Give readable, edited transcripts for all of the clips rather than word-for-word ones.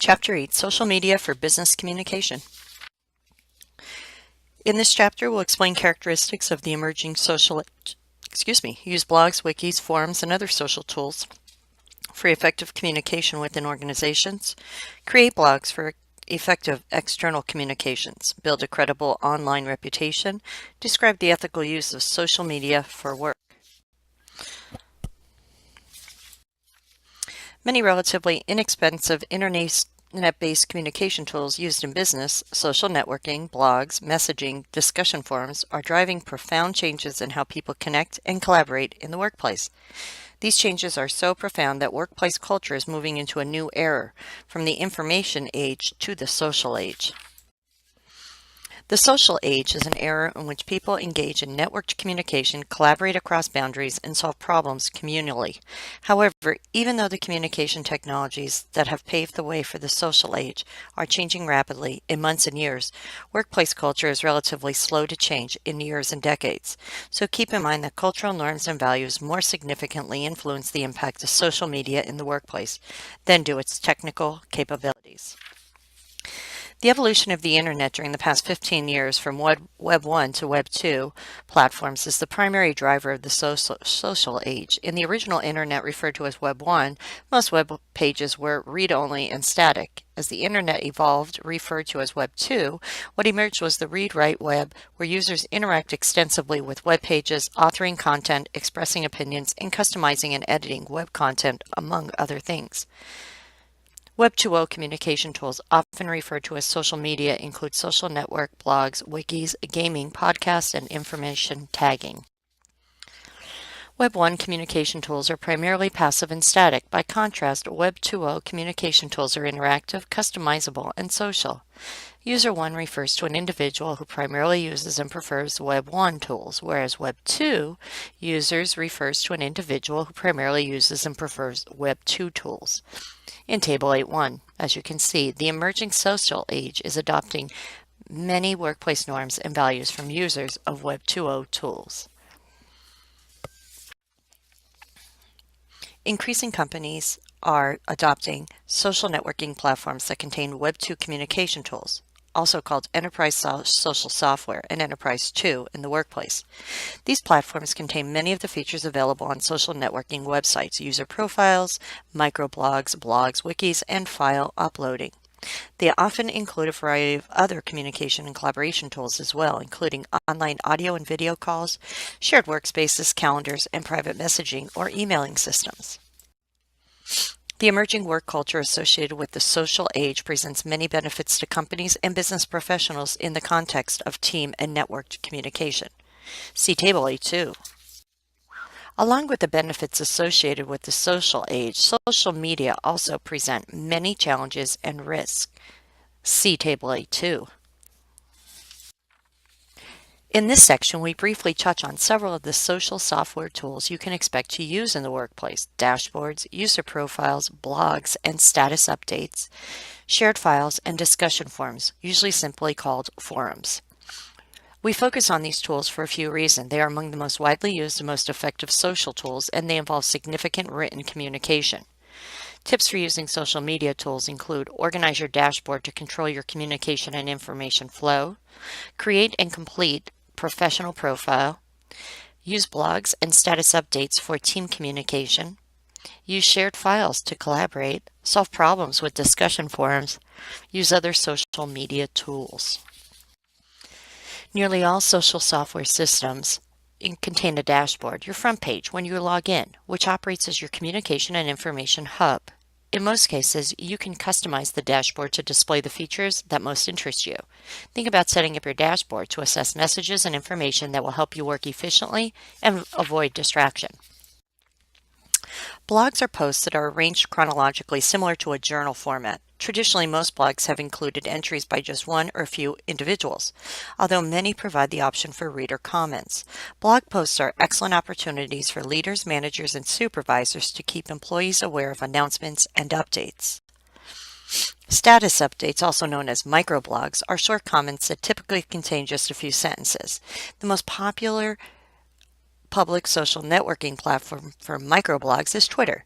Chapter 8, Social Media for Business Communication. In this chapter, we'll explain characteristics of the emerging use blogs, wikis, forums, and other social tools for effective communication within organizations, create blogs for effective external communications, build a credible online reputation, describe the ethical use of social media for work. Many relatively inexpensive internet-based communication tools used in business, social networking, blogs, messaging, discussion forums are driving profound changes in how people connect and collaborate in the workplace. These changes are so profound that workplace culture is moving into a new era, from the information age to the social age. The social age is an era in which people engage in networked communication, collaborate across boundaries, and solve problems communally. However, even though the communication technologies that have paved the way for the social age are changing rapidly in months and years, workplace culture is relatively slow to change in years and decades. So keep in mind that cultural norms and values more significantly influence the impact of social media in the workplace than do its technical capabilities. The evolution of the Internet during the past 15 years from Web 1 to Web 2 platforms is the primary driver of the social age. In the original Internet referred to as Web 1, most web pages were read-only and static. As the Internet evolved, referred to as Web 2, what emerged was the read-write web, where users interact extensively with web pages, authoring content, expressing opinions, and customizing and editing web content, among other things. Web 2.0 communication tools, often referred to as social media, include social network, blogs, wikis, gaming, podcasts, and information tagging. Web 1 communication tools are primarily passive and static. By contrast, Web 2.0 communication tools are interactive, customizable, and social. User 1 refers to an individual who primarily uses and prefers Web 1 tools, whereas Web 2 users refers to an individual who primarily uses and prefers Web 2 tools. In Table 8.1, as you can see, the emerging social age is adopting many workplace norms and values from users of Web 2.0 tools. Increasing companies are adopting social networking platforms that contain Web 2 communication tools, also called Enterprise Social Software and Enterprise 2 in the workplace. These platforms contain many of the features available on social networking websites: user profiles, microblogs, blogs, wikis, and file uploading. They often include a variety of other communication and collaboration tools as well, including online audio and video calls, shared workspaces, calendars, and private messaging or emailing systems. The emerging work culture associated with the social age presents many benefits to companies and business professionals in the context of team and networked communication. See Table 8.2. Along with the benefits associated with the social age, social media also present many challenges and risks. See Table 8.2. In this section, we briefly touch on several of the social software tools you can expect to use in the workplace: dashboards, user profiles, blogs and status updates, shared files, and discussion forums, usually simply called forums. We focus on these tools for a few reasons. They are among the most widely used and most effective social tools, and they involve significant written communication. Tips for using social media tools include: organize your dashboard to control your communication and information flow, create and complete professional profile, use blogs and status updates for team communication, use shared files to collaborate, solve problems with discussion forums, use other social media tools. Nearly all social software systems contain a dashboard, your front page, when you log in, which operates as your communication and information hub. In most cases, you can customize the dashboard to display the features that most interest you. Think about setting up your dashboard to assess messages and information that will help you work efficiently and avoid distraction. Blogs are posts that are arranged chronologically, similar to a journal format. Traditionally, most blogs have included entries by just one or a few individuals, although many provide the option for reader comments. Blog posts are excellent opportunities for leaders, managers, and supervisors to keep employees aware of announcements and updates. Status updates, also known as microblogs, are short comments that typically contain just a few sentences. The most popular public social networking platform for microblogs is Twitter.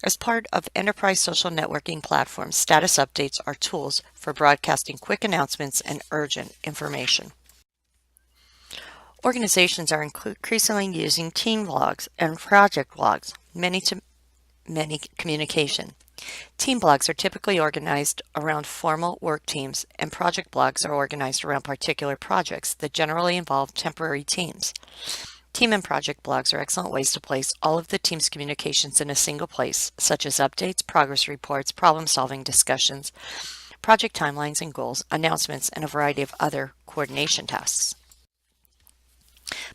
As part of enterprise social networking platforms, status updates are tools for broadcasting quick announcements and urgent information. Organizations are increasingly using team blogs and project blogs, many-to-many communication. Team blogs are typically organized around formal work teams, and project blogs are organized around particular projects that generally involve temporary teams. Team and project blogs are excellent ways to place all of the team's communications in a single place, such as updates, progress reports, problem-solving discussions, project timelines and goals, announcements, and a variety of other coordination tasks.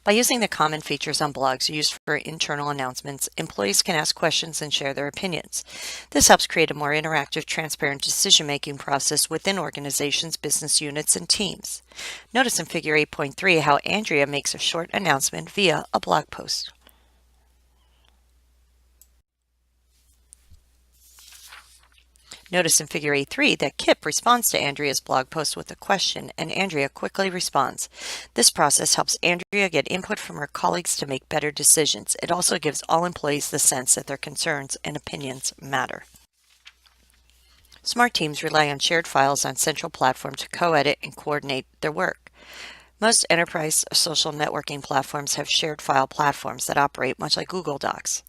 By using the common features on blogs used for internal announcements, employees can ask questions and share their opinions. This helps create a more interactive, transparent decision-making process within organizations, business units, and teams. Notice in Figure 8.3 how Andrea makes a short announcement via a blog post. Notice in Figure 8.3 that Kip responds to Andrea's blog post with a question, and Andrea quickly responds. This process helps Andrea get input from her colleagues to make better decisions. It also gives all employees the sense that their concerns and opinions matter. Smart teams rely on shared files on central platform to co-edit and coordinate their work. Most enterprise social networking platforms have shared file platforms that operate much like Google Docs.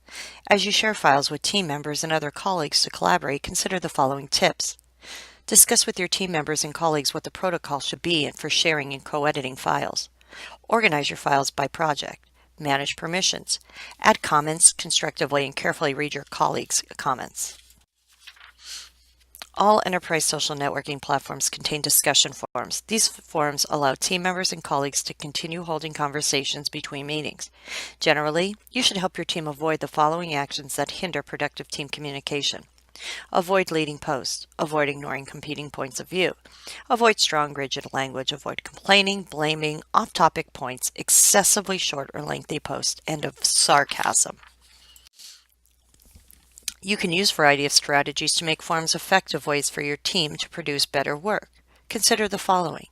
As you share files with team members and other colleagues to collaborate, consider the following tips. Discuss with your team members and colleagues what the protocol should be for sharing and co-editing files. Organize your files by project. Manage permissions. Add comments constructively and carefully read your colleagues' comments. All enterprise social networking platforms contain discussion forums. These forums allow team members and colleagues to continue holding conversations between meetings. Generally, you should help your team avoid the following actions that hinder productive team communication. Avoid leading posts. Avoid ignoring competing points of view. Avoid strong, rigid language. Avoid complaining, blaming, off-topic points, excessively short or lengthy posts, and of sarcasm. You can use a variety of strategies to make forums effective ways for your team to produce better work. Consider the following.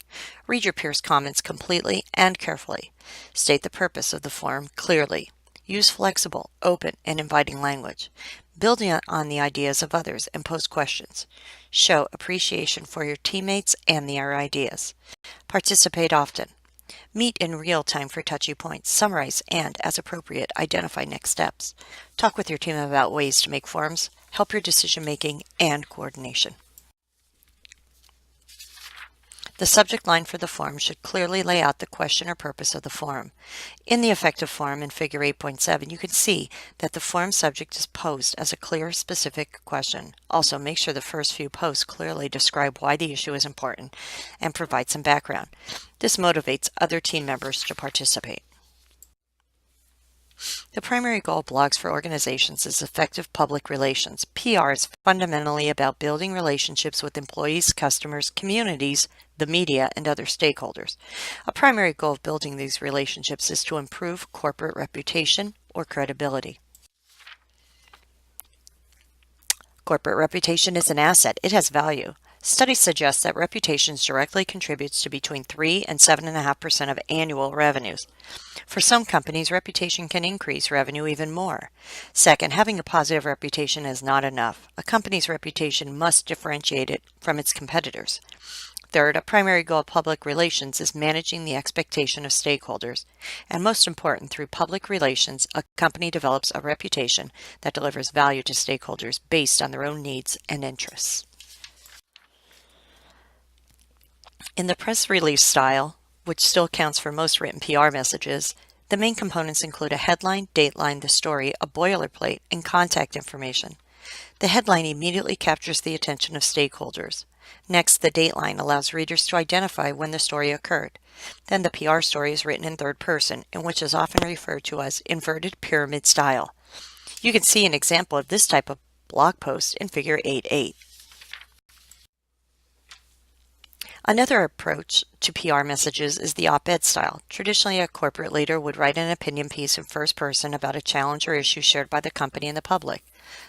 Read your peers' comments completely and carefully. State the purpose of the forum clearly. Use flexible, open, and inviting language. Build on the ideas of others and pose questions. Show appreciation for your teammates and their ideas. Participate often. Meet in real time for touchy points. Summarize and, as appropriate, identify next steps. Talk with your team about ways to make forums, help your decision-making, and coordination. The subject line for the forum should clearly lay out the question or purpose of the forum. In the effective forum in Figure 8.7, you can see that the forum subject is posed as a clear, specific question. Also, make sure the first few posts clearly describe why the issue is important and provide some background. This motivates other team members to participate. The primary goal of blogs for organizations is effective public relations. PR is fundamentally about building relationships with employees, customers, communities, the media, and other stakeholders. A primary goal of building these relationships is to improve corporate reputation or credibility. Corporate reputation is an asset. It has value. Studies suggest that reputation directly contributes to between 3 and 7.5% of annual revenues. For some companies, reputation can increase revenue even more. Second, having a positive reputation is not enough. A company's reputation must differentiate it from its competitors. Third, a primary goal of public relations is managing the expectation of stakeholders. And most important, through public relations, a company develops a reputation that delivers value to stakeholders based on their own needs and interests. In the press release style, which still counts for most written PR messages, the main components include a headline, dateline, the story, a boilerplate, and contact information. The headline immediately captures the attention of stakeholders. Next, the dateline allows readers to identify when the story occurred. Then the PR story is written in third person, in which is often referred to as inverted pyramid style. You can see an example of this type of blog post in Figure 8.8. Another approach to PR messages is the op-ed style. Traditionally, a corporate leader would write an opinion piece in first person about a challenge or issue shared by the company and the public.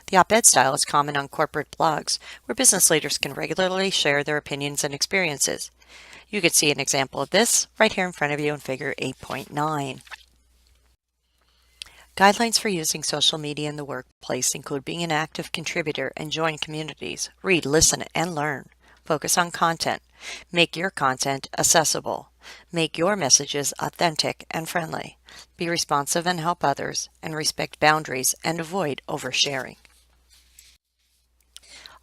The op-ed style is common on corporate blogs, where business leaders can regularly share their opinions and experiences. You can see an example of this right here in front of you in Figure 8.9. Guidelines for using social media in the workplace include being an active contributor and join communities. Read, listen, and learn. Focus on content. Make your content accessible. Make your messages authentic and friendly. Be responsive and help others, and respect boundaries and avoid oversharing.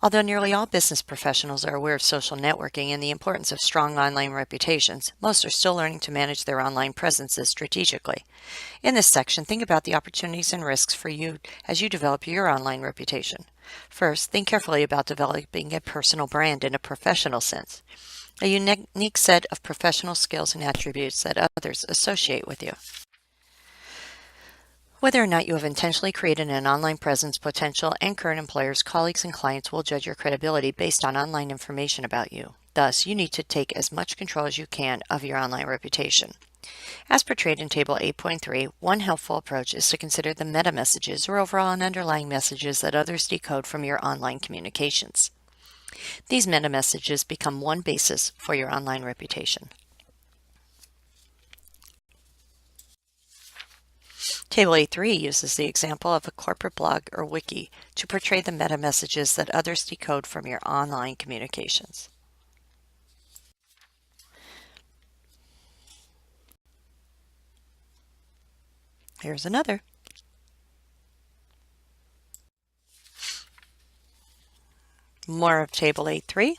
Although nearly all business professionals are aware of social networking and the importance of strong online reputations, most are still learning to manage their online presences strategically. In this section, think about the opportunities and risks for you as you develop your online reputation. First, think carefully about developing a personal brand in a professional sense, a unique set of professional skills and attributes that others associate with you. Whether or not you have intentionally created an online presence, potential and current employers, colleagues, and clients will judge your credibility based on online information about you. Thus, you need to take as much control as you can of your online reputation. As portrayed in Table 8.3, one helpful approach is to consider the meta messages or overall and underlying messages that others decode from your online communications. These meta messages become one basis for your online reputation. Table 8.3 uses the example of a corporate blog or wiki to portray the meta messages that others decode from your online communications. Here's another. More of Table 8.3.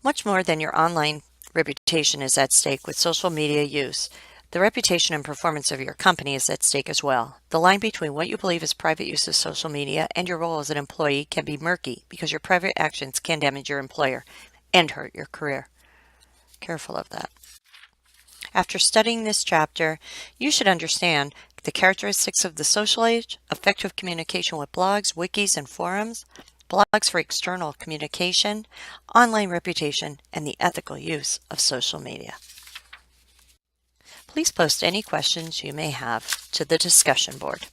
Much more than your online reputation is at stake with social media use. The reputation and performance of your company is at stake as well. The line between what you believe is private use of social media and your role as an employee can be murky because your private actions can damage your employer and hurt your career. Careful of that. After studying this chapter, you should understand the characteristics of the social age, effective communication with blogs, wikis, and forums, blogs for external communication, online reputation, and the ethical use of social media. Please post any questions you may have to the discussion board.